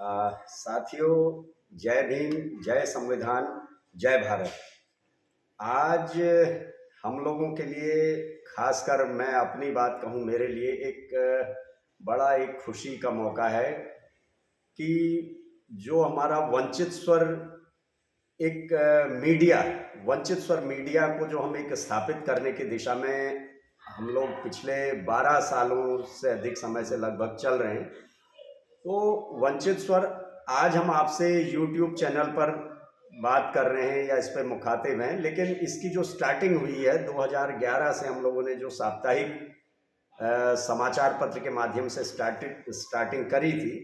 साथियों, जय भीम, जय संविधान, जय भारत। आज हम लोगों के लिए, खासकर मैं अपनी बात कहूँ, मेरे लिए एक खुशी का मौका है कि जो हमारा वंचित स्वर एक मीडिया वंचित स्वर मीडिया को जो हम एक स्थापित करने की दिशा में हम लोग पिछले 12 सालों से अधिक समय से लगभग चल रहे हैं। तो वंचित स्वर, आज हम आपसे यूट्यूब चैनल पर बात कर रहे हैं या इस पर मुखातिब हैं, लेकिन इसकी जो स्टार्टिंग हुई है 2011 से हम लोगों ने जो साप्ताहिक समाचार पत्र के माध्यम से स्टार्टिंग करी थी।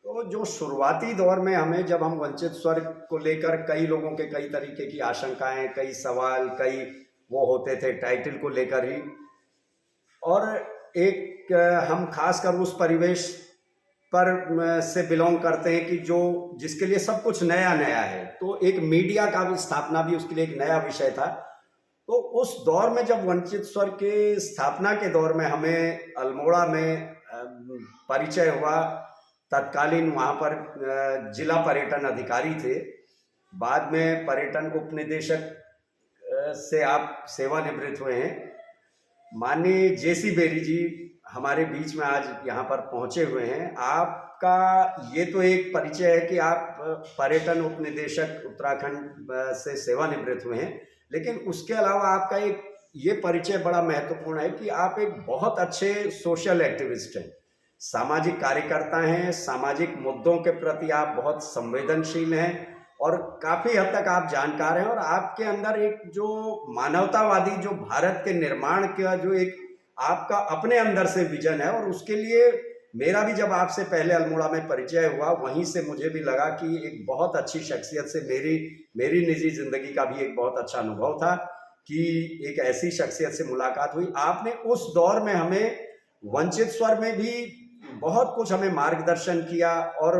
तो जो शुरुआती दौर में हमें, जब हम वंचित स्वर को लेकर कई लोगों के कई तरीके की आशंकाएं, कई सवाल, कई वो होते थे टाइटल को लेकर ही, और एक हम खासकर उस परिवेश पर से बिलोंग करते हैं कि जिसके लिए सब कुछ नया नया है, तो एक मीडिया का भी स्थापना भी उसके लिए एक नया विषय था। तो उस दौर में जब वंचित स्वर के स्थापना के दौर में हमें अल्मोड़ा में परिचय हुआ, तत्कालीन वहाँ पर जिला पर्यटन अधिकारी थे, बाद में पर्यटन उप निदेशक से आप सेवानिवृत्त हुए हैं, माननीय जेसी बेरी जी हमारे बीच में आज यहाँ पर पहुँचे हुए हैं। आपका ये तो एक परिचय है कि आप पर्यटन उप निदेशक उत्तराखंड से सेवानिवृत्त हुए हैं, लेकिन उसके अलावा आपका एक ये परिचय बड़ा महत्वपूर्ण है कि आप एक बहुत अच्छे सोशल एक्टिविस्ट हैं, सामाजिक कार्यकर्ता हैं, सामाजिक मुद्दों के प्रति आप बहुत संवेदनशील हैं और काफ़ी हद तक आप जानकार हैं, और आपके अंदर एक जो मानवतावादी, जो भारत के निर्माण का जो एक आपका अपने अंदर से विजन है, और उसके लिए मेरा भी जब आपसे पहले अल्मोड़ा में परिचय हुआ, वहीं से मुझे भी लगा कि एक बहुत अच्छी शख्सियत से मेरी निजी जिंदगी का भी एक बहुत अच्छा अनुभव था कि एक ऐसी शख्सियत से मुलाकात हुई। आपने उस दौर में हमें वंचित स्वर में भी बहुत कुछ हमें मार्गदर्शन किया और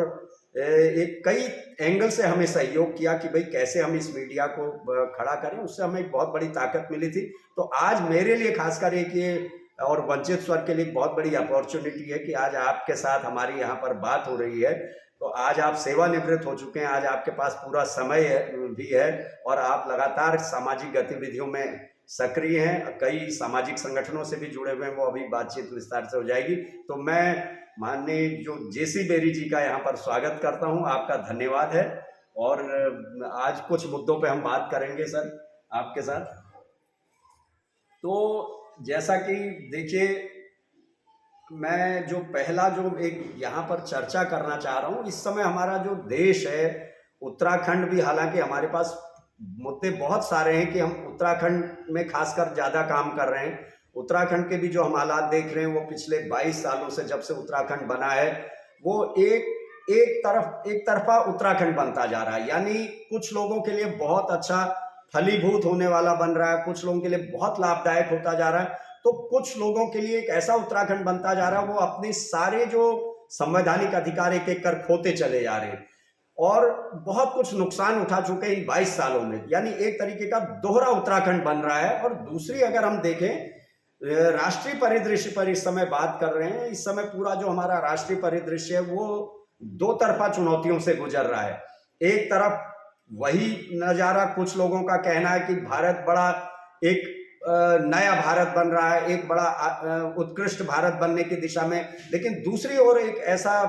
एक कई एंगल से हमें सहयोग किया कि भाई कैसे हम इस मीडिया को खड़ा करें, उससे हमें एक बहुत बड़ी ताकत मिली थी। तो आज मेरे लिए खासकर एक ये और वंचित स्वर के लिए बहुत बड़ी अपॉर्चुनिटी है कि आज आपके साथ हमारी यहाँ पर बात हो रही है। तो आज आप सेवानिवृत्त हो चुके हैं, आज आपके पास पूरा समय भी है और आप लगातार सामाजिक गतिविधियों में सक्रिय हैं, कई सामाजिक संगठनों से भी जुड़े हुए हैं, वो अभी बातचीत विस्तार से हो जाएगी। तो मैं माननीय जो जेसी बेरी जी का यहाँ पर स्वागत करता हूँ, आपका धन्यवाद है। और आज कुछ मुद्दों पे हम बात करेंगे सर आपके साथ। तो जैसा कि देखिए, मैं जो पहला जो एक यहाँ पर चर्चा करना चाह रहा हूँ, इस समय हमारा जो देश है, उत्तराखंड भी, हालांकि हमारे पास मुद्दे बहुत सारे हैं कि हम उत्तराखंड में खासकर ज़्यादा काम कर रहे हैं। उत्तराखंड के भी जो हम हालात देख रहे हैं, वो पिछले 22 सालों से जब से उत्तराखंड बना है, वो एक तरफा उत्तराखंड बनता जा रहा है। यानी कुछ लोगों के लिए बहुत अच्छा फलीभूत होने वाला बन रहा है, कुछ लोगों के लिए बहुत लाभदायक होता जा रहा है, तो कुछ लोगों के लिए एक ऐसा उत्तराखंड बनता जा रहा है, वो अपने सारे जो संवैधानिक अधिकार एक एक कर खोते चले जा रहे हैं और बहुत कुछ नुकसान उठा चुके हैं इन 22 सालों में। यानी एक तरीके का दोहरा उत्तराखंड बन रहा है। और दूसरी अगर हम देखें राष्ट्रीय परिदृश्य पर इस समय बात कर रहे हैं, इस समय पूरा जो हमारा राष्ट्रीय परिदृश्य है वो दो तरफा चुनौतियों से गुजर रहा है। एक तरफ वही नजारा, कुछ लोगों का कहना है कि भारत बड़ा एक नया भारत बन रहा है, एक बड़ा उत्कृष्ट भारत बनने की दिशा में, लेकिन दूसरी ओर एक ऐसा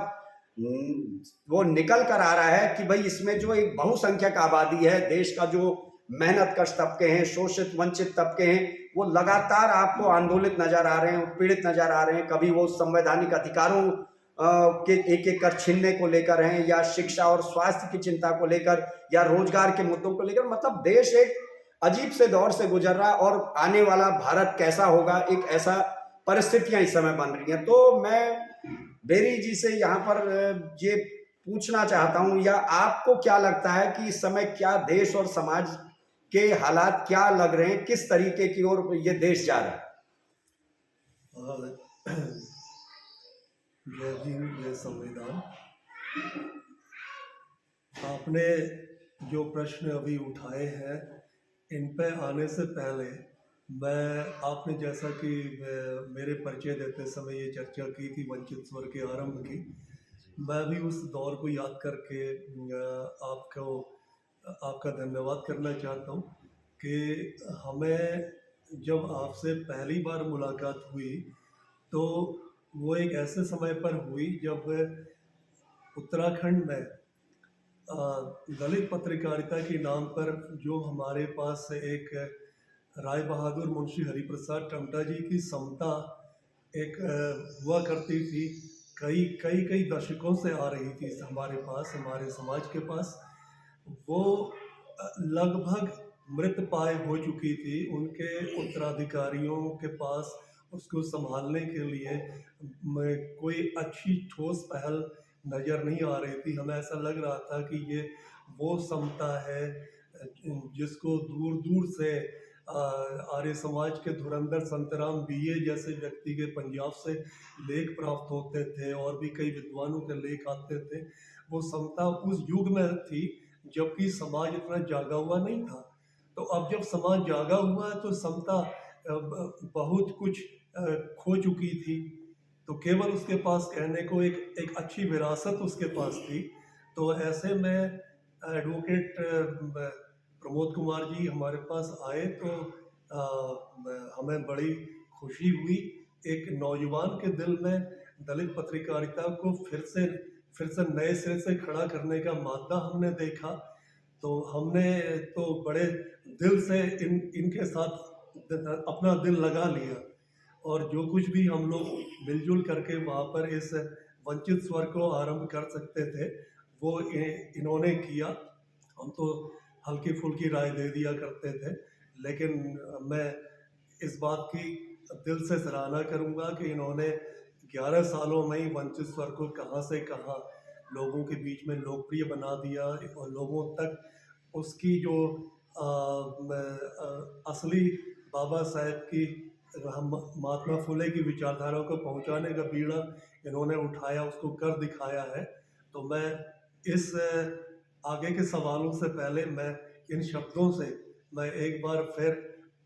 वो निकल कर आ रहा है कि भाई इसमें जो एक बहुसंख्यक आबादी है, देश का जो मेहनत कश तबके हैं, शोषित वंचित तबके हैं, वो लगातार आपको आंदोलित नजर आ रहे हैं, उत्पीड़ित नजर आ रहे हैं। कभी वो संवैधानिक अधिकारों के एक एक कर छीनने को लेकर हैं, या शिक्षा और स्वास्थ्य की चिंता को लेकर, या रोजगार के मुद्दों को लेकर। मतलब देश एक अजीब से दौर से गुजर रहा है और आने वाला भारत कैसा होगा, एक ऐसा परिस्थितियां इस समय बन रही हैं। तो मैं बेरी जी से यहाँ पर ये पूछना चाहता हूँ, या आपको क्या लगता है कि इस समय क्या देश और समाज के हालात क्या लग रहे हैं, किस तरीके की ओर ये देश जा रहा है? जय भीम, जय संविधान। आपने जो प्रश्न अभी उठाए हैं, इन पे आने से पहले आपने जैसा कि मेरे परिचय देते समय ये चर्चा की थी वंचित स्वर के आरंभ की, मैं भी उस दौर को याद करके आपको आपका धन्यवाद करना चाहता हूँ कि हमें जब आपसे पहली बार मुलाकात हुई तो वो एक ऐसे समय पर हुई जब उत्तराखंड में दलित पत्रकारिता के नाम पर जो हमारे पास एक राय बहादुर मुंशी हरिप्रसाद टमटा जी की समता एक हुआ करती थी, कई कई कई दशकों से आ रही थी हमारे पास, हमारे समाज के पास। वो लगभग मृत पाय हो चुकी थी। उनके उत्तराधिकारियों के पास उसको संभालने के लिए कोई अच्छी ठोस पहल नज़र नहीं आ रही थी। हमें ऐसा लग रहा था कि ये वो समता है जिसको दूर दूर से आर्य समाज के धुरंधर संतराम बीए जैसे व्यक्ति के पंजाब से लेख प्राप्त होते थे और भी कई विद्वानों के लेख आते थे। वो समता उस युग में थी जबकि समाज इतना जागा हुआ नहीं था। तो अब जब समाज जागा हुआ है तो समता बहुत कुछ खो चुकी थी। तो केवल उसके पास कहने को एक अच्छी विरासत उसके पास थी। तो ऐसे में एडवोकेट प्रमोद कुमार जी हमारे पास आए तो हमें बड़ी खुशी हुई। एक नौजवान के दिल में दलित पत्रकारिता को फिर से नए सिरे से खड़ा करने का मादा हमने देखा। तो हमने तो बड़े दिल से इनके साथ अपना दिल लगा लिया और जो कुछ भी हम लोग मिलजुल करके वहाँ पर इस वंचित स्वर को आरंभ कर सकते थे वो इन्होंने किया। हम तो हल्की फुल्की राय दे दिया करते थे, लेकिन मैं इस बात की दिल से सराहना करूँगा कि इन्होंने 11 सालों में ही वंचित स्वर को कहाँ से कहाँ लोगों के बीच में लोकप्रिय बना दिया और लोगों तक उसकी जो असली बाबा साहेब की महात्मा फुले की विचारधारा को पहुंचाने का बीड़ा इन्होंने उठाया, उसको कर दिखाया है। तो मैं इस आगे के सवालों से पहले मैं इन शब्दों से मैं एक बार फिर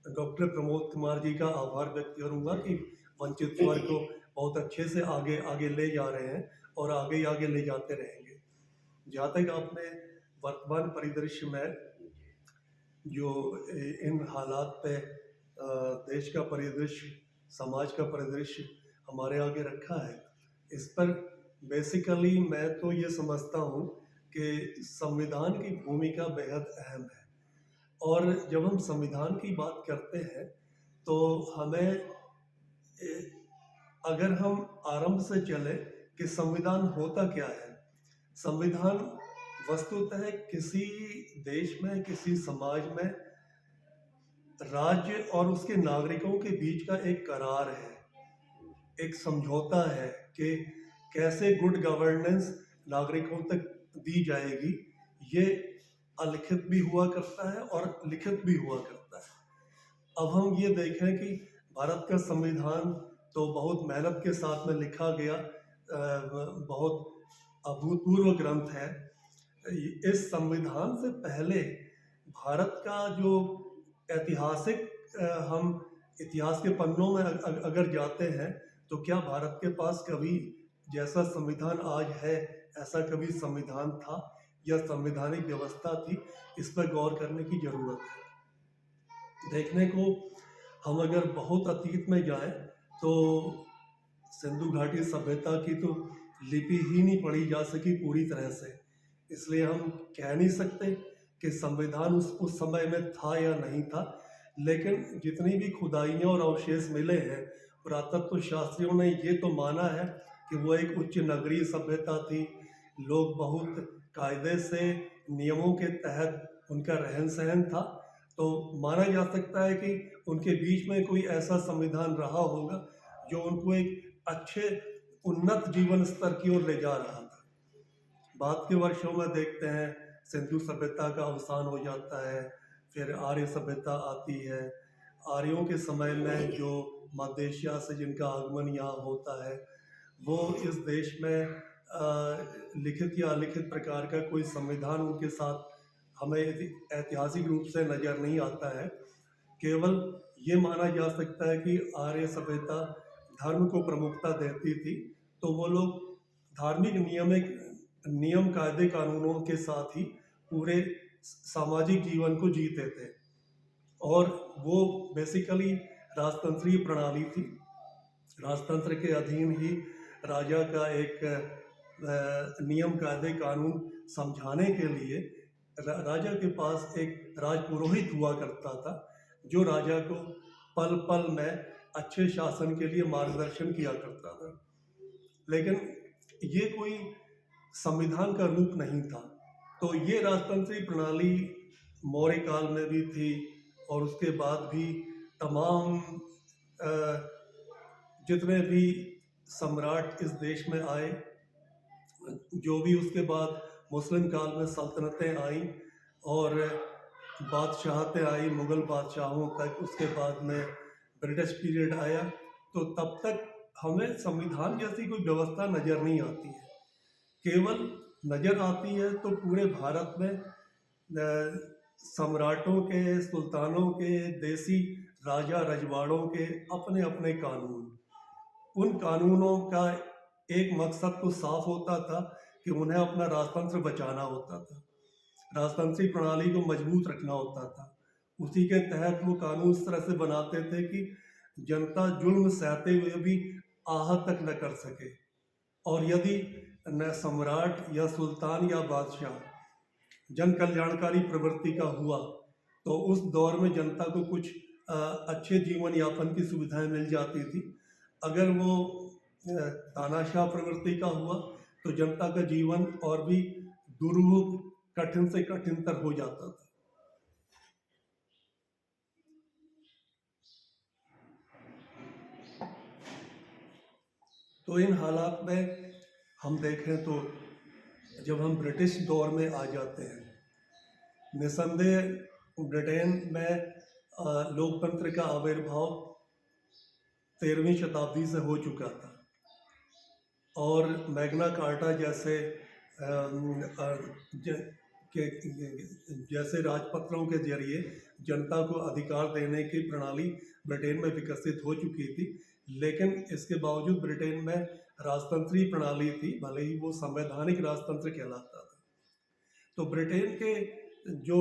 डॉक्टर प्रमोद कुमार जी का आभार व्यक्त करूंगा कि वंचित वर्ग को बहुत अच्छे से आगे आगे ले जा रहे हैं और आगे आगे ले जाते रहेंगे। जहाँ तक आपने वर्तमान परिदृश्य में जो इन हालात पे देश का परिदृश्य, समाज का परिदृश्य हमारे आगे रखा है, इस पर बेसिकली मैं तो ये समझता हूँ कि संविधान की भूमिका बेहद अहम है। और जब हम संविधान की बात करते हैं तो हमें अगर हम आरंभ से चले कि संविधान होता क्या है। संविधान वस्तुतः किसी देश में, किसी समाज में राज्य और उसके नागरिकों के बीच का एक करार है, एक समझौता है कि कैसे गुड गवर्नेंस नागरिकों तक दी जाएगी। ये अलिखित भी हुआ करता है और लिखित भी हुआ करता है। अब हम ये देखें कि भारत का संविधान तो बहुत मेहनत के साथ में लिखा गया, बहुत अभूतपूर्व ग्रंथ है। इस संविधान से पहले भारत का जो ऐतिहासिक हम इतिहास के पन्नों में अगर जाते हैं तो क्या भारत के पास कभी जैसा संविधान आज है ऐसा कभी संविधान था या संवैधानिक व्यवस्था थी? इस पर गौर करने की जरूरत है। देखने को हम अगर बहुत अतीत में जाएं तो सिंधु घाटी सभ्यता की तो लिपि ही नहीं पढ़ी जा सकी पूरी तरह से, इसलिए हम कह नहीं सकते कि संविधान उस समय में था या नहीं था। लेकिन जितनी भी खुदाइयाँ और अवशेष मिले हैं, पुरातत्व शास्त्रियों ने ये तो माना है कि वो एक उच्च नगरीय सभ्यता थी। लोग बहुत कायदे से, नियमों के तहत उनका रहन सहन था। तो माना जा सकता है कि उनके बीच में कोई ऐसा संविधान रहा होगा जो उनको एक अच्छे उन्नत जीवन स्तर की ओर ले जा रहा था। बाद के वर्षों में देखते हैं सिंधु सभ्यता का अवसान हो जाता है, फिर आर्य सभ्यता आती है। आर्यों के समय में जो मध्य एशिया से जिनका आगमन यहाँ होता है वो इस देश में लिखित या अलिखित प्रकार का कोई संविधान उनके साथ हमें ऐतिहासिक रूप से नज़र नहीं आता है। केवल ये माना जा सकता है कि आर्य सभ्यता धर्म को प्रमुखता देती थी, तो वो लोग धार्मिक नियम कायदे कानूनों के साथ ही पूरे सामाजिक जीवन को जीते थे। और वो बेसिकली राजतंत्रीय प्रणाली थी। राजतंत्र के अधीन ही राजा का एक नियम कायदे कानून समझाने के लिए राजा के पास एक राजपुरोहित हुआ करता था, जो राजा को पल पल में अच्छे शासन के लिए मार्गदर्शन किया करता था। लेकिन ये कोई संविधान का रूप नहीं था। तो ये राजतंत्रीय प्रणाली मौर्य काल में भी थी, और उसके बाद भी तमाम जितने भी सम्राट इस देश में आए, जो भी उसके बाद मुस्लिम काल में सल्तनतें आईं और बादशाहतें आई मुग़ल बादशाहों तक, उसके बाद में ब्रिटिश पीरियड आया, तो तब तक हमें संविधान जैसी कोई व्यवस्था नज़र नहीं आती है। केवल नज़र आती है तो पूरे भारत में सम्राटों के, सुल्तानों के, देसी राजा रजवाड़ों के अपने अपने कानून। उन कानूनों का एक मकसद तो साफ होता था कि उन्हें अपना राजतंत्र बचाना होता था, राजतंत्रीय प्रणाली को मजबूत रखना होता था। उसी के तहत वो कानून इस तरह से बनाते थे कि जनता जुल्म सहते हुए भी आह तक न कर सके। और यदि न सम्राट या सुल्तान या बादशाह जन कल्याणकारी प्रवृत्ति का हुआ, तो उस दौर में जनता को कुछ अच्छे जीवन यापन की सुविधाएं मिल जाती थी। अगर वो तानाशाह प्रवृत्ति का हुआ तो जनता का जीवन और भी दुर्भोग, कठिन से कठिनतर हो जाता था। तो इन हालात में हम देखें तो जब हम ब्रिटिश दौर में आ जाते हैं, निसंदेह ब्रिटेन में लोकतंत्र का आविर्भाव 13वीं शताब्दी से हो चुका था, और मैग्ना कार्टा जैसे राजपत्रों के जरिए जनता को अधिकार देने की प्रणाली ब्रिटेन में विकसित हो चुकी थी। लेकिन इसके बावजूद ब्रिटेन में राजतंत्रीय प्रणाली थी, भले ही वो संवैधानिक राजतंत्र कहलाता था। तो ब्रिटेन के जो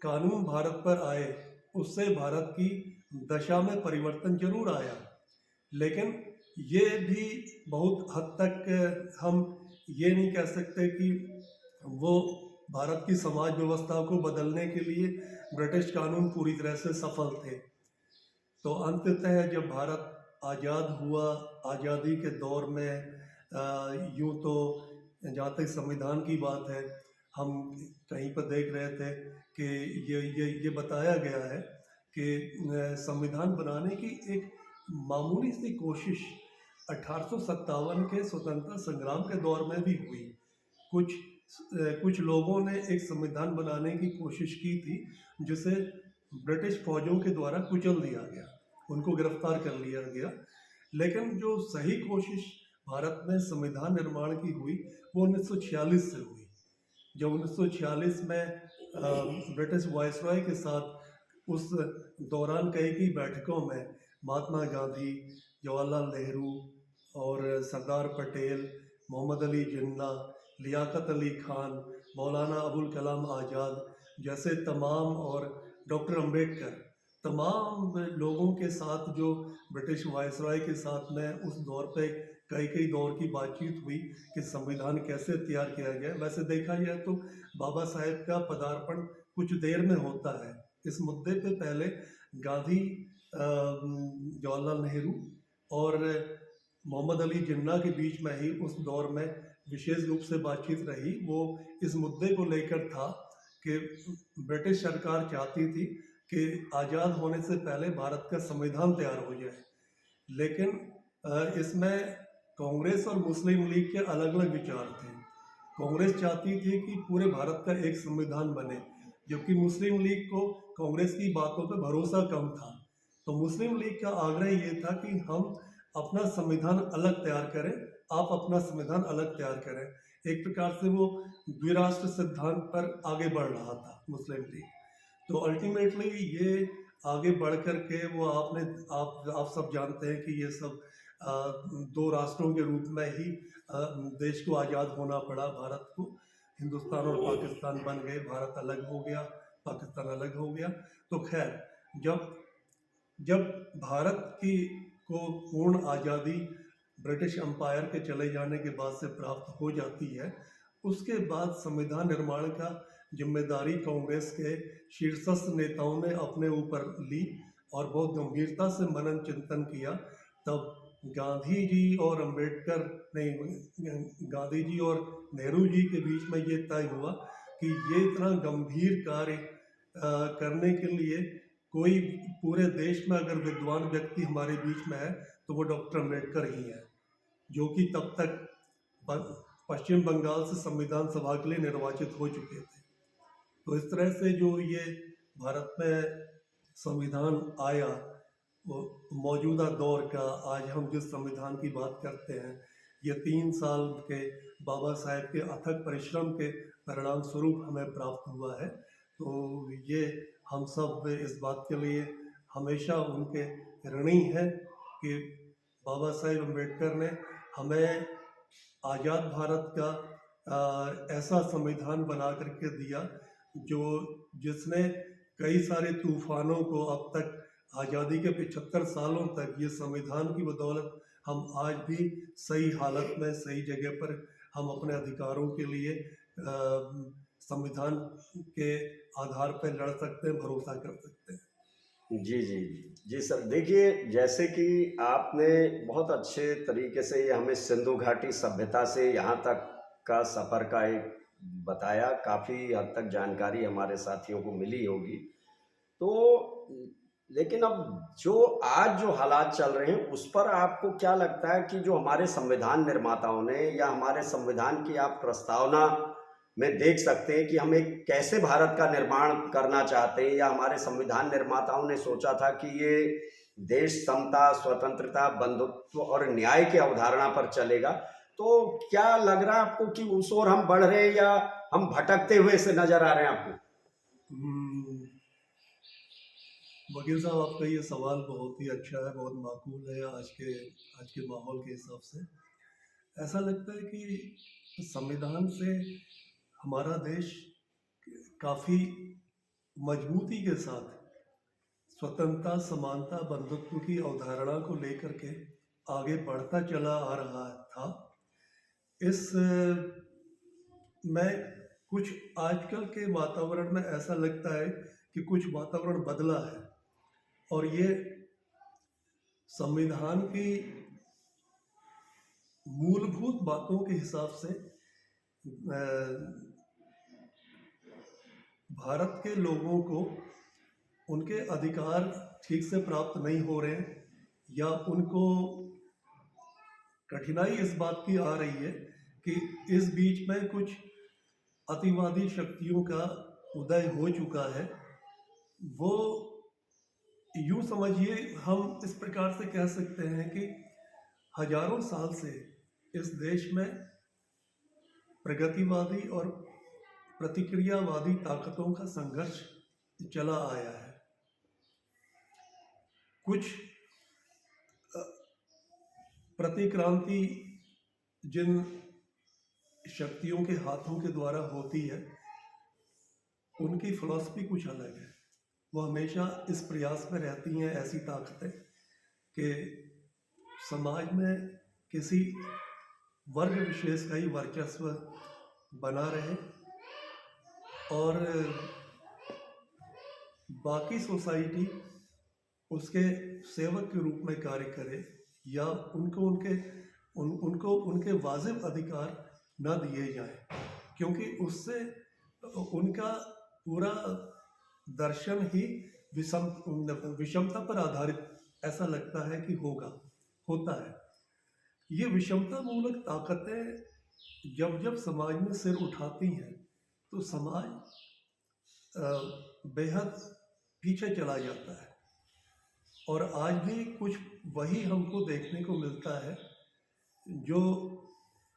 कानून भारत पर आए, उससे भारत की दशा में परिवर्तन जरूर आया, लेकिन ये भी बहुत हद तक हम ये नहीं कह सकते कि वो भारत की समाज व्यवस्था को बदलने के लिए ब्रिटिश कानून पूरी तरह से सफल थे। तो अंततः जब भारत आज़ाद हुआ, आज़ादी के दौर में यूँ तो जहाँ तक संविधान की बात है, हम कहीं पर देख रहे थे कि ये बताया गया है कि संविधान बनाने की एक मामूली सी कोशिश 1857 के स्वतंत्रता संग्राम के दौर में भी हुई। कुछ लोगों ने एक संविधान बनाने की कोशिश की थी, जिसे ब्रिटिश फौजों के द्वारा कुचल दिया गया, उनको गिरफ्तार कर लिया गया। लेकिन जो सही कोशिश भारत में संविधान निर्माण की हुई वो 1946 से हुई, जब 1946 में ब्रिटिश वायसरॉय के साथ उस दौरान कई बैठकों में महात्मा गांधी, जवाहरलाल नेहरू और सरदार पटेल, मोहम्मद अली जिन्ना, लियाकत अली खान, मौलाना अबुल कलाम आज़ाद जैसे तमाम, और डॉक्टर अंबेडकर, तमाम लोगों के साथ जो ब्रिटिश वायसरॉय के साथ में उस दौर पे कई दौर की बातचीत हुई कि संविधान कैसे तैयार किया जाए। वैसे देखा जाए तो बाबा साहेब का पदार्पण कुछ देर में होता है। इस मुद्दे पे पहले गांधी, जवाहरलाल नेहरू और मोहम्मद अली जिन्ना के बीच में ही उस दौर में विशेष रूप से बातचीत रही। वो इस मुद्दे को लेकर था कि ब्रिटिश सरकार चाहती थी कि आज़ाद होने से पहले भारत का संविधान तैयार हो जाए, लेकिन इसमें कांग्रेस और मुस्लिम लीग के अलग अलग विचार थे। कांग्रेस चाहती थी कि पूरे भारत का एक संविधान बने, जबकि मुस्लिम लीग को कांग्रेस की बातों पर भरोसा कम था। तो मुस्लिम लीग का आग्रह ये था कि हम अपना संविधान अलग तैयार करें, आप अपना संविधान अलग तैयार करें। एक प्रकार से वो द्विराष्ट्र सिद्धांत पर आगे बढ़ रहा था मुस्लिम लीग। तो अल्टीमेटली ये आगे बढ़ कर के वो आप सब जानते हैं कि ये सब दो राष्ट्रों के रूप में ही देश को आज़ाद होना पड़ा। भारत को हिंदुस्तान और पाकिस्तान बन गए, भारत अलग हो गया, पाकिस्तान अलग हो गया। तो खैर, जब जब भारत की को पूर्ण आज़ादी ब्रिटिश एम्पायर के चले जाने के बाद से प्राप्त हो जाती है, उसके बाद संविधान निर्माण का जिम्मेदारी कांग्रेस के शीर्षस्थ नेताओं ने अपने ऊपर ली और बहुत गंभीरता से मनन चिंतन किया। तब गांधी जी और अम्बेडकर नहीं, गांधी जी और नेहरू जी के बीच में ये तय हुआ कि ये इतना गंभीर कार्य करने के लिए कोई पूरे देश में अगर विद्वान व्यक्ति हमारे बीच में है तो वो डॉक्टर अम्बेडकर ही है, जो कि तब तक पश्चिम बंगाल से संविधान सभा के लिए निर्वाचित हो चुके थे। तो इस तरह से जो ये भारत में संविधान आया, वो मौजूदा दौर का आज हम जिस संविधान की बात करते हैं, ये 3 साल के बाबा साहेब के अथक परिश्रम के परिणाम स्वरूप हमें प्राप्त हुआ है। तो ये हम सब इस बात के लिए हमेशा उनके ऋणी हैं कि बाबा साहेब अम्बेडकर ने हमें आज़ाद भारत का ऐसा संविधान बना करके दिया जिसने कई सारे तूफानों को अब तक आज़ादी के 75 सालों तक ये संविधान की बदौलत हम आज भी सही हालत में सही जगह पर हम अपने अधिकारों के लिए संविधान के आधार पर लड़ सकते हैं, भरोसा कर सकते हैं। जी जी जी सर, देखिए जैसे कि आपने बहुत अच्छे तरीके से ये हमें सिंधु घाटी सभ्यता से यहाँ तक का सफ़र का एक बताया, काफ़ी हद तक जानकारी हमारे साथियों को मिली होगी। तो लेकिन अब जो आज जो हालात चल रहे हैं उस पर आपको क्या लगता है कि जो हमारे संविधान निर्माताओं ने या हमारे संविधान की आप प्रस्तावना में देख सकते हैं कि हम एक कैसे भारत का निर्माण करना चाहते हैं, या हमारे संविधान निर्माताओं ने सोचा था कि ये देश समता, स्वतंत्रता, बंधुत्व और न्याय की अवधारणा पर चलेगा। तो क्या लग रहा है आपको कि उस ओर हम बढ़ रहे हैं या हम भटकते हुए से नजर आ रहे हैं आपको? वकील साहब, आपका ये सवाल बहुत ही अच्छा है, बहुत माकूल है आज के माहौल के हिसाब से। ऐसा लगता है कि संविधान से हमारा देश काफ़ी मजबूती के साथ स्वतंत्रता, समानता, बंधुत्व की अवधारणा को लेकर के आगे बढ़ता चला आ रहा था। इस में कुछ आजकल के वातावरण में ऐसा लगता है कि कुछ वातावरण बदला है और ये संविधान की मूलभूत बातों के हिसाब से भारत के लोगों को उनके अधिकार ठीक से प्राप्त नहीं हो रहे हैं, या उनको कठिनाई इस बात की आ रही है कि इस बीच में कुछ अतिवादी शक्तियों का उदय हो चुका है। वो यूँ समझिए, हम इस प्रकार से कह सकते हैं कि हजारों साल से इस देश में प्रगतिवादी और प्रतिक्रियावादी ताकतों का संघर्ष चला आया है। कुछ प्रतिक्रांति जिन शक्तियों के हाथों के द्वारा होती है, उनकी फिलॉसफी कुछ अलग है। वो हमेशा इस प्रयास में रहती हैं, ऐसी ताकतें, कि समाज में किसी वर्ग विशेष का ही वर्चस्व बना रहे और बाकी सोसाइटी उसके सेवक के रूप में कार्य करे, या उनको उनके वाजिब अधिकार न दिए जाएं, क्योंकि उससे उनका पूरा दर्शन ही विषमता पर आधारित ऐसा लगता है कि होता है। ये विषमता मूलक ताकतें जब समाज में सिर उठाती हैं तो समाज बेहद पीछे चला जाता है। और आज भी कुछ वही हमको देखने को मिलता है जो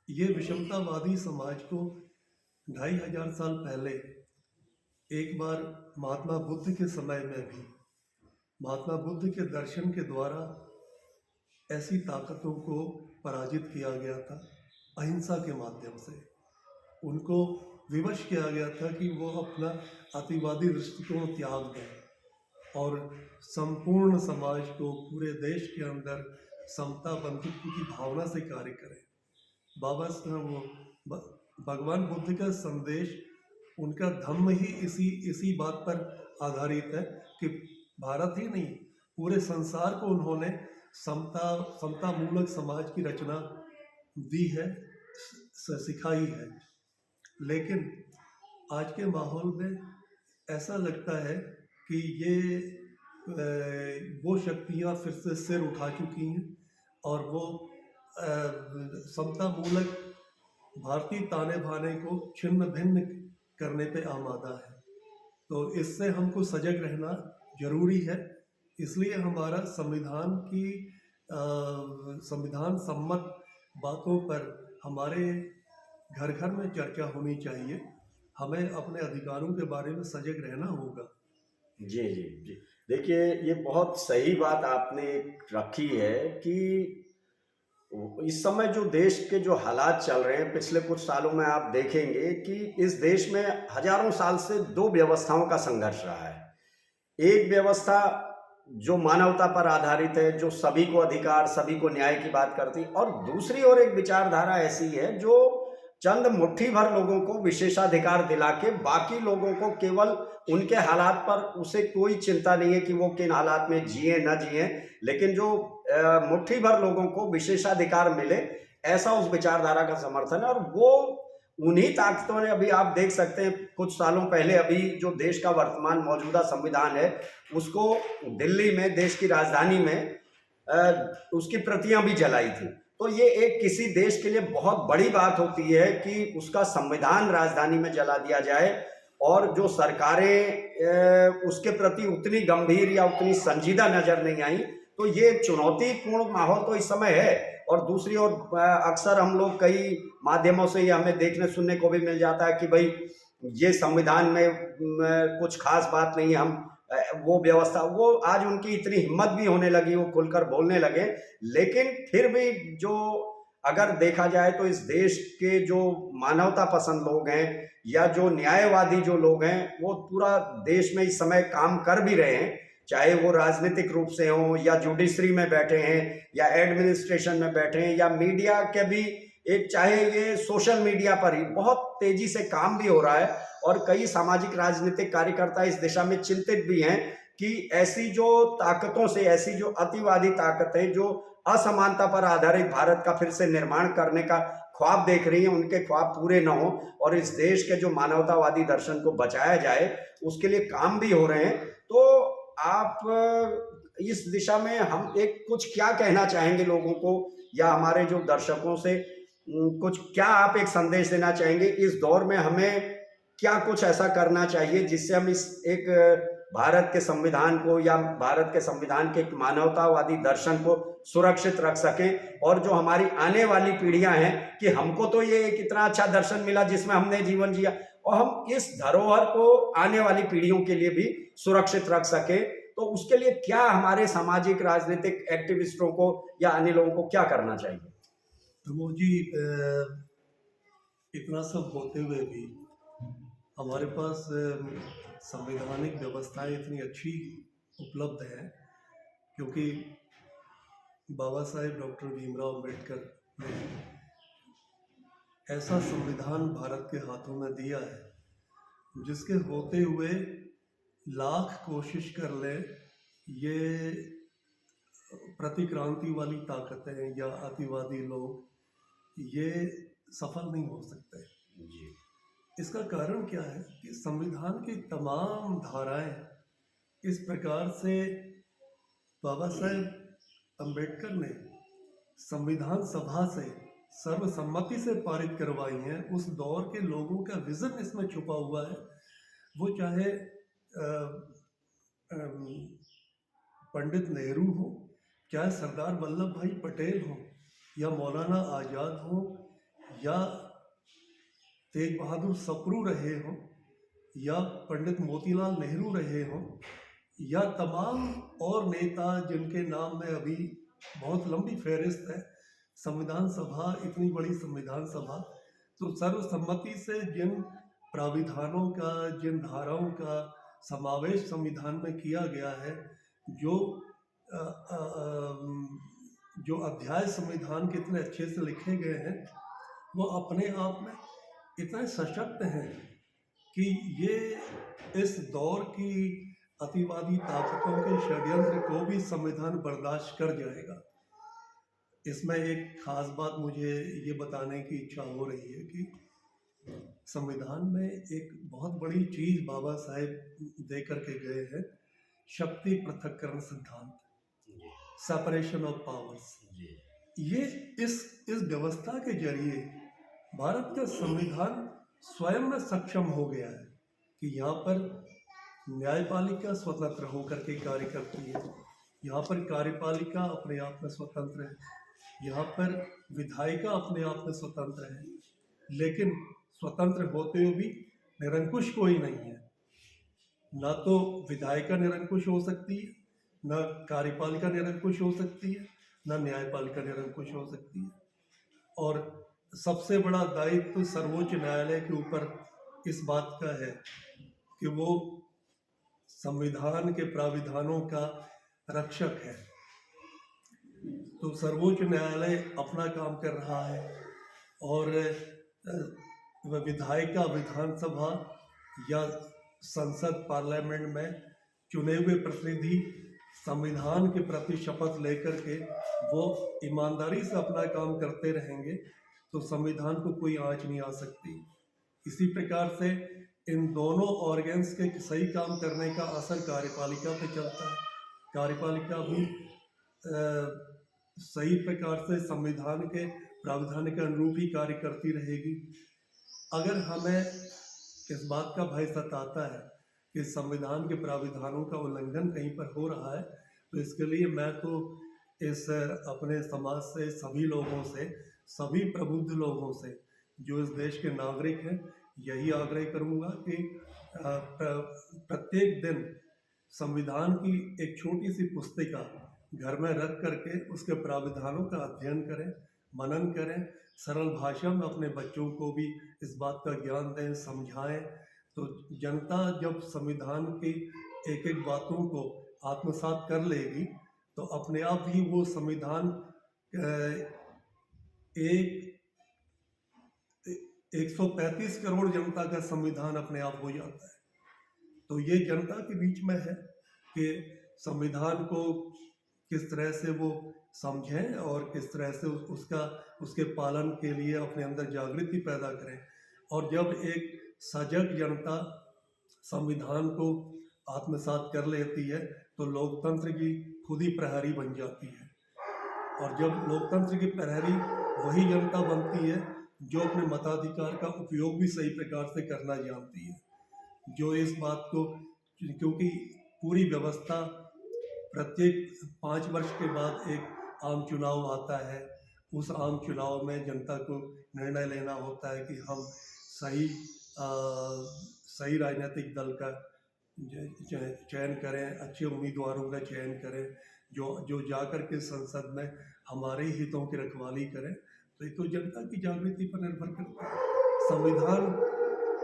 ये विषमतावादी समाज को 2500 साल पहले एक बार महात्मा बुद्ध के समय में भी, महात्मा बुद्ध के दर्शन के द्वारा ऐसी ताकतों को पराजित किया गया था अहिंसा के माध्यम से। उनको विवश किया गया था कि वो अपना अतिवादी दृष्टिकोण त्याग दें और संपूर्ण समाज को पूरे देश के अंदर समता बंधुत्व की भावना से कार्य करें। बाबा भगवान बुद्ध का संदेश, उनका धम्म ही इसी बात पर आधारित है कि भारत ही नहीं, पूरे संसार को उन्होंने समता मूलक समाज की रचना दी है, सिखाई है। लेकिन आज के माहौल में ऐसा लगता है कि ये वो शक्तियाँ फिर से सिर उठा चुकी हैं और वो समता मूलक भारतीय ताने बाने को छिन्न भिन्न करने पे आमादा है। तो इससे हमको सजग रहना जरूरी है। इसलिए हमारा संविधान सम्मत बातों पर हमारे घर घर में चर्चा होनी चाहिए। हमें अपने अधिकारों के बारे में सजग रहना होगा। जी जी जी, देखिए ये बहुत सही बात आपने रखी है कि इस समय जो देश के जो हालात चल रहे हैं, पिछले कुछ सालों में आप देखेंगे कि इस देश में हजारों साल से दो व्यवस्थाओं का संघर्ष रहा है। एक व्यवस्था जो मानवता पर आधारित है, जो सभी को अधिकार, सभी को न्याय की बात करती, और दूसरी ओर एक विचारधारा ऐसी है जो चंद मुट्ठी भर लोगों को विशेषाधिकार दिला के बाकी लोगों को केवल उनके हालात पर उसे कोई चिंता नहीं है कि वो किन हालात में जिए न जिए, लेकिन जो मुट्ठी भर लोगों को विशेषाधिकार मिले, ऐसा उस विचारधारा का समर्थन है। और वो उन्हीं ताकतों ने, अभी आप देख सकते हैं कुछ सालों पहले अभी जो देश का वर्तमान मौजूदा संविधान है, उसको दिल्ली में, देश की राजधानी में उसकी प्रतियां भी जलाई थी। तो ये एक किसी देश के लिए बहुत बड़ी बात होती है कि उसका संविधान राजधानी में जला दिया जाए और जो सरकारें उसके प्रति उतनी गंभीर या उतनी संजीदा नजर नहीं आई। तो ये चुनौतीपूर्ण माहौल तो इस समय है। और दूसरी ओर अक्सर हम लोग कई माध्यमों से ये हमें देखने सुनने को भी मिल जाता है कि भाई ये संविधान में कुछ खास बात नहीं है, हम वो व्यवस्था, वो आज उनकी इतनी हिम्मत भी होने लगी, वो खुलकर बोलने लगे। लेकिन फिर भी जो अगर देखा जाए तो इस देश के जो मानवता पसंद लोग हैं या जो न्यायवादी जो लोग हैं, वो पूरा देश में इस समय काम कर भी रहे हैं, चाहे वो राजनीतिक रूप से हों या जुडिशरी में बैठे हैं या एडमिनिस्ट्रेशन में बैठे हैं या मीडिया के भी एक, चाहे ये सोशल मीडिया पर ही बहुत तेजी से काम भी हो रहा है। और कई सामाजिक राजनीतिक कार्यकर्ता इस दिशा में चिंतित भी हैं कि ऐसी जो ताकतों से, ऐसी जो अतिवादी ताकतें जो असमानता पर आधारित भारत का फिर से निर्माण करने का ख्वाब देख रही हैं, उनके ख्वाब पूरे न हो और इस देश के जो मानवतावादी दर्शन को बचाया जाए, उसके लिए काम भी हो रहे हैं। तो आप इस दिशा में हम एक कुछ क्या कहना चाहेंगे लोगों को या हमारे जो दर्शकों से, कुछ क्या आप एक संदेश देना चाहेंगे? इस दौर में हमें क्या कुछ ऐसा करना चाहिए जिससे हम इस एक भारत के संविधान को या भारत के संविधान के एक मानवतावादी दर्शन को सुरक्षित रख सकें, और जो हमारी आने वाली पीढ़ियां हैं कि हमको तो ये एक इतना अच्छा दर्शन मिला जिसमें हमने जीवन जिया, और हम इस धरोहर को आने वाली पीढ़ियों के लिए भी सुरक्षित रख सकें, तो उसके लिए क्या हमारे सामाजिक राजनीतिक एक्टिविस्टों को या अन्य लोगों को क्या करना चाहिए? प्रमोद जी, इतना सब होते हुए भी हमारे पास संवैधानिक व्यवस्थाएं इतनी अच्छी उपलब्ध हैं क्योंकि बाबा साहेब डॉक्टर भीमराव अंबेडकर ने ऐसा संविधान भारत के हाथों में दिया है जिसके होते हुए लाख कोशिश कर ले, ये प्रतिक्रांति वाली ताकतें या अतिवादी लोग ये सफल नहीं हो सकते जी। इसका कारण क्या है कि संविधान की तमाम धाराएं इस प्रकार से बाबा साहेब अंबेडकर ने संविधान सभा से सर्वसम्मति से पारित करवाई हैं। उस दौर के लोगों का विजन इसमें छुपा हुआ है। वो चाहे पंडित नेहरू हो, चाहे सरदार वल्लभ भाई पटेल हो, या मौलाना आज़ाद हो, या तेज बहादुर सप्रू रहे हों, या पंडित मोतीलाल नेहरू रहे हों, या तमाम और नेता जिनके नाम मैं अभी बहुत लंबी फहरिस्त है। संविधान सभा, इतनी बड़ी संविधान सभा, तो सर्वसम्मति से जिन प्राविधानों का, जिन धाराओं का समावेश संविधान में किया गया है, जो अ, अ, अम, जो अध्याय संविधान के इतने अच्छे से लिखे गए हैं, वो अपने आप में इतने सशक्त हैं कि ये इस दौर की अतिवादी ताकतों के षड्यंत्र को भी संविधान बर्दाश्त कर जाएगा। इसमें एक खास बात मुझे ये बताने की इच्छा हो रही है कि संविधान में एक बहुत बड़ी चीज बाबा साहेब दे करके गए हैं, शक्ति पृथक्करण सिद्धांत, सेपरेशन ऑफ पावर्स। ये इस व्यवस्था के जरिए भारत का संविधान स्वयं में सक्षम हो गया है कि यहाँ पर न्यायपालिका स्वतंत्र होकर के कार्य करती है, यहाँ पर कार्यपालिका अपने आप में स्वतंत्र है, यहाँ पर विधायिका अपने आप में स्वतंत्र है, लेकिन स्वतंत्र होते हुए भी निरंकुश कोई नहीं है। ना तो विधायिका निरंकुश हो सकती है, न कार्यपालिका निरंकुश हो सकती है, न न्यायपालिका निरंकुश हो सकती है। और सबसे बड़ा दायित्व सर्वोच्च न्यायालय के ऊपर इस बात का है कि वो संविधान के प्राविधानों का रक्षक है। तो सर्वोच्च न्यायालय अपना काम कर रहा है और विधायिका विधानसभा या संसद पार्लियामेंट में चुने हुए प्रतिनिधि संविधान के प्रति शपथ लेकर के वो ईमानदारी से अपना काम करते रहेंगे तो संविधान को कोई आंच नहीं आ सकती। इसी प्रकार से इन दोनों ऑर्गन्स के सही काम करने का असर कार्यपालिका पे चलता है। कार्यपालिका भी सही प्रकार से संविधान के प्रावधान के अनुरूप ही कार्य करती रहेगी। अगर हमें इस बात का भय सताता है कि संविधान के प्राविधानों का उल्लंघन कहीं पर हो रहा है, तो इसके लिए मैं तो इस अपने समाज से, सभी लोगों से, सभी प्रबुद्ध लोगों से जो इस देश के नागरिक हैं, यही आग्रह करूंगा कि प्रत्येक दिन संविधान की एक छोटी सी पुस्तिका घर में रख करके उसके प्राविधानों का अध्ययन करें, मनन करें, सरल भाषा में अपने बच्चों को भी इस बात का ज्ञान दें, समझाएं। तो जनता जब संविधान की एक एक बातों को आत्मसात कर लेगी तो अपने आप ही वो संविधान 135 करोड़ जनता का संविधान अपने आप हो जाता है। तो ये जनता के बीच में है कि संविधान को किस तरह से वो समझें और किस तरह से उसके पालन के लिए अपने अंदर जागृति पैदा करें। और जब एक सजग जनता संविधान को आत्मसात कर लेती है तो लोकतंत्र की खुद ही प्रहरी बन जाती है। और जब लोकतंत्र की प्रहरी वही जनता बनती है जो अपने मताधिकार का उपयोग भी सही प्रकार से करना जानती है, जो इस बात को, क्योंकि पूरी व्यवस्था प्रत्येक 5 वर्ष के बाद एक आम चुनाव आता है, उस आम चुनाव में जनता को निर्णय लेना होता है कि हम सही राजनीतिक दल का चयन करें, अच्छे उम्मीदवारों का चयन करें जो जाकर के संसद में हमारे हितों की रखवाली करें। तो ये तो जनता की जागृति पर निर्भर करता है। संविधान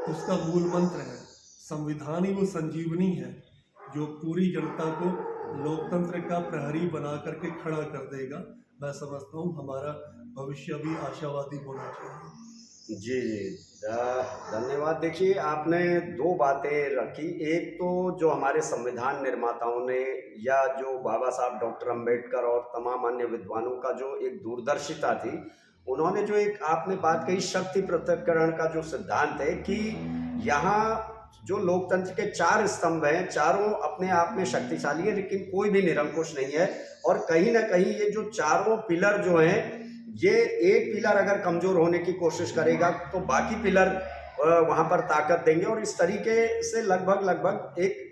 उसका मूल मंत्र है, संविधान ही वो संजीवनी है जो पूरी जनता को लोकतंत्र का प्रहरी बना करके खड़ा कर देगा। मैं समझता हूँ हमारा भविष्य भी आशावादी होना चाहिए। जी धन्यवाद। देखिए, आपने 2 बातें रखी। एक तो जो हमारे संविधान निर्माताओं ने या जो बाबा साहब डॉक्टर अंबेडकर और तमाम अन्य विद्वानों का जो एक दूरदर्शिता थी, उन्होंने जो एक आपने बात कही शक्ति पृथक्करण का जो सिद्धांत है कि यहाँ जो लोकतंत्र के 4 स्तंभ हैं, चारों अपने आप में शक्तिशाली है लेकिन कोई भी निरंकुश नहीं है। और कहीं ना कहीं ये जो चारों पिलर जो हैं, ये एक पिलर अगर कमजोर होने की कोशिश करेगा तो बाकी पिलर वहां पर ताकत देंगे। और इस तरीके से लगभग एक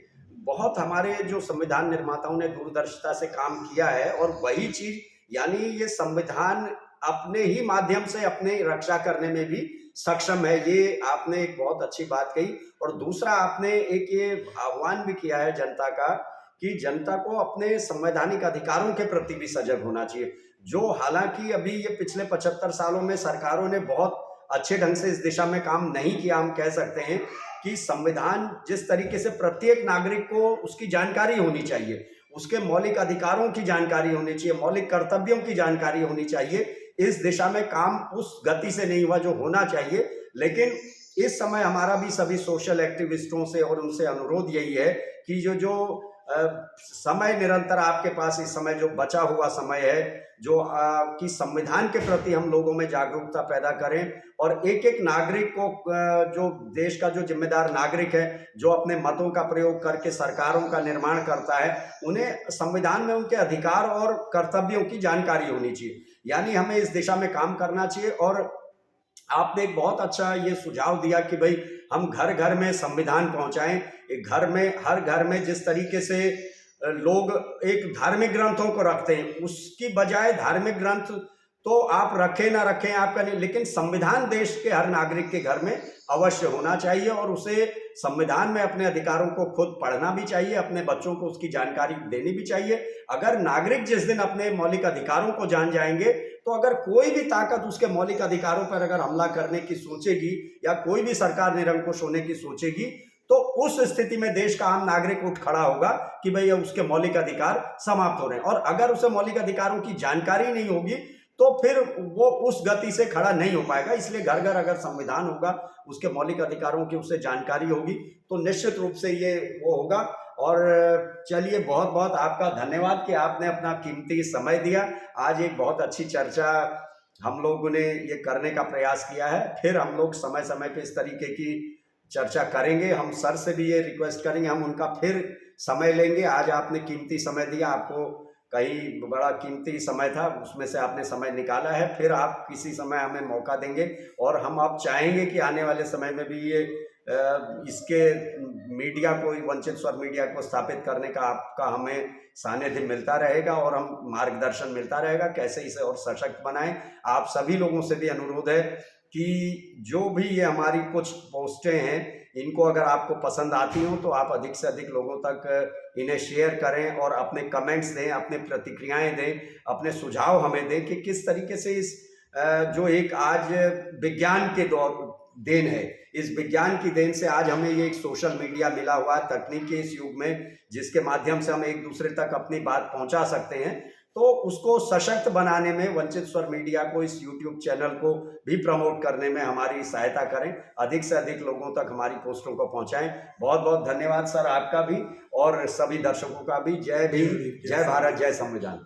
बहुत हमारे जो संविधान निर्माताओं ने दूरदर्शिता से काम किया है। और वही चीज यानी ये संविधान अपने ही माध्यम से अपने रक्षा करने में भी सक्षम है। ये आपने एक बहुत अच्छी बात कही। और दूसरा, आपने एक ये आह्वान भी किया है जनता का कि जनता को अपने संवैधानिक अधिकारों के प्रति भी सजग होना चाहिए, जो हालांकि अभी ये पिछले 75 सालों में सरकारों ने बहुत अच्छे ढंग से इस दिशा में काम नहीं किया। हम कह सकते हैं कि संविधान जिस तरीके से प्रत्येक नागरिक को उसकी जानकारी होनी चाहिए, उसके मौलिक अधिकारों की जानकारी होनी चाहिए, मौलिक कर्तव्यों की जानकारी होनी चाहिए, इस दिशा में काम उस गति से नहीं हुआ जो होना चाहिए। लेकिन इस समय हमारा भी सभी सोशल एक्टिविस्टों से और उनसे अनुरोध यही है कि जो समय निरंतर आपके पास इस समय जो बचा हुआ समय है, जो कि संविधान के प्रति हम लोगों में जागरूकता पैदा करें और एक एक नागरिक को, जो देश का जो जिम्मेदार नागरिक है, जो अपने मतों का प्रयोग करके सरकारों का निर्माण करता है, उन्हें संविधान में उनके अधिकार और कर्तव्यों की जानकारी होनी चाहिए। यानी हमें इस दिशा में काम करना चाहिए। और आपने एक बहुत अच्छा ये सुझाव दिया कि भाई हम घर घर में संविधान पहुंचाएं। एक घर में, हर घर में जिस तरीके से लोग एक धार्मिक ग्रंथों को रखते हैं, उसकी बजाय धार्मिक ग्रंथ तो आप रखें ना रखें आपका नहीं, लेकिन संविधान देश के हर नागरिक के घर में अवश्य होना चाहिए और उसे संविधान में अपने अधिकारों को खुद पढ़ना भी चाहिए, अपने बच्चों को उसकी जानकारी देनी भी चाहिए। अगर नागरिक जिस दिन अपने मौलिक अधिकारों को जान जाएंगे, तो अगर कोई भी ताकत उसके मौलिक अधिकारों पर अगर हमला करने की सोचेगी या कोई भी सरकार निरंकुश होने की सोचेगी, तो उस स्थिति में देश का आम नागरिक उठ खड़ा होगा कि भाई उसके मौलिक अधिकार समाप्त हो रहे हैं। और अगर उसे मौलिक अधिकारों की जानकारी नहीं होगी तो फिर वो उस गति से खड़ा नहीं हो पाएगा। इसलिए घर घर अगर संविधान होगा, उसके मौलिक अधिकारों की उसे जानकारी होगी, तो निश्चित रूप से ये वो होगा। और चलिए, बहुत बहुत आपका धन्यवाद कि आपने अपना कीमती समय दिया। आज एक बहुत अच्छी चर्चा हम लोगों ने ये करने का प्रयास किया है। फिर हम लोग समय समय पे इस तरीके की चर्चा करेंगे। हम सर से भी ये रिक्वेस्ट करेंगे, हम उनका फिर समय लेंगे। आज आपने कीमती समय दिया, आपको कई बड़ा कीमती समय था, उसमें से आपने समय निकाला है। फिर आप किसी समय हमें मौका देंगे और हम अब चाहेंगे कि आने वाले समय में भी ये इसके मीडिया को, वंचित स्वर मीडिया को स्थापित करने का आपका हमें सानिध्य मिलता रहेगा और हम मार्गदर्शन मिलता रहेगा कैसे इसे और सशक्त बनाएं। आप सभी लोगों से भी अनुरोध है कि जो भी ये हमारी कुछ पोस्टें हैं, इनको अगर आपको पसंद आती हो तो आप अधिक से अधिक लोगों तक इन्हें शेयर करें और अपने कमेंट्स दें, अपने प्रतिक्रियाएं दें, अपने सुझाव हमें दें कि किस तरीके से इस जो एक आज विज्ञान के देन है, इस विज्ञान की देन से आज हमें ये एक सोशल मीडिया मिला हुआ है, तकनीक के इस युग में, जिसके माध्यम से हम एक दूसरे तक अपनी बात पहुंचा सकते हैं। तो उसको सशक्त बनाने में वंचित स्वर मीडिया को, इस YouTube चैनल को भी प्रमोट करने में हमारी सहायता करें, अधिक से अधिक लोगों तक हमारी पोस्टों को पहुंचाएं। बहुत बहुत धन्यवाद सर आपका भी और सभी दर्शकों का भी। जय भीम, जय भारत, जय संविधान।